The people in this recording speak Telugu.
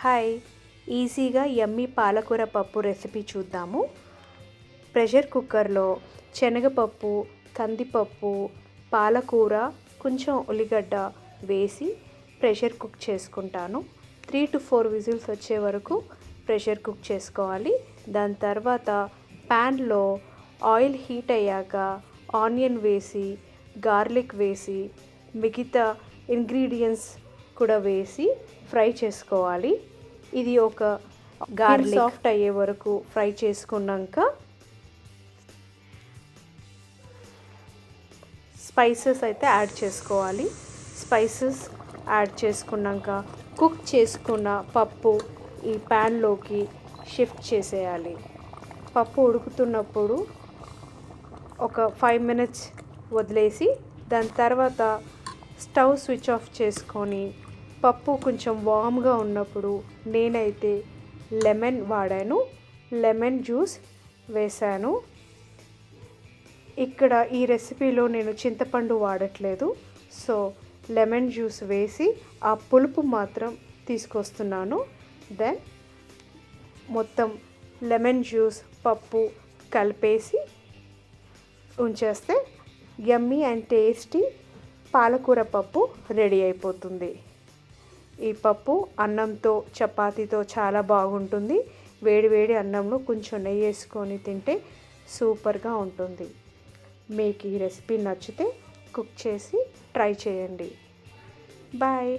హాయ్, ఈజీగా యమ్మీ పాలకూర పప్పు రెసిపీ చూద్దాము. ప్రెషర్ కుక్కర్లో శనగపప్పు, కందిపప్పు, పాలకూర, కొంచెం ఉల్లిగడ్డ వేసి ప్రెషర్ కుక్ చేసుకుంటాను. 3 to 4 విజిల్స్ వచ్చే వరకు ప్రెషర్ కుక్ చేసుకోవాలి. దాని తర్వాత ప్యాన్లో ఆయిల్ హీట్ అయ్యాక ఆనియన్ వేసి, గార్లిక్ వేసి, మిగతా ఇంగ్రీడియంట్స్ కూడా వేసి ఫ్రై చేసుకోవాలి. ఇది ఒక గార్లిక్ సాఫ్ట్ అయ్యే వరకు ఫ్రై చేసుకున్నాక స్పైసెస్ అయితే యాడ్ చేసుకోవాలి. స్పైసెస్ యాడ్ చేసుకున్నాక కుక్ చేసుకున్న పప్పు ఈ ప్యాన్లోకి షిఫ్ట్ చేసేయాలి. పప్పు ఉడుకుతున్నప్పుడు ఒక 5 minutes వదిలేసి దాని తర్వాత స్టవ్ స్విచ్ ఆఫ్ చేసుకొని పప్పు కొంచెం వామ్గా ఉన్నప్పుడు నేనైతే లెమన్ వాడాను, లెమన్ జ్యూస్ వేశాను. ఇక్కడ ఈ రెసిపీలో నేను చింతపండు వాడట్లేదు, సో లెమన్ జ్యూస్ వేసి ఆ పులుపు మాత్రం తీసుకొస్తున్నాను. దెన్ మొత్తం లెమన్ జ్యూస్ పప్పు కలిపేసి ఉంచేస్తే యమ్మీ అండ్ టేస్టీ పాలకూర పప్పు రెడీ అయిపోతుంది. ఈ పప్పు అన్నంతో చపాతీతో చాలా బాగుంటుంది. వేడి వేడి అన్నంలో కొంచెం నెయ్యి వేసుకొని తింటే సూపర్గా ఉంటుంది. మీకు ఈ రెసిపీ నచ్చితే కుక్ చేసి ట్రై చేయండి. బాయ్.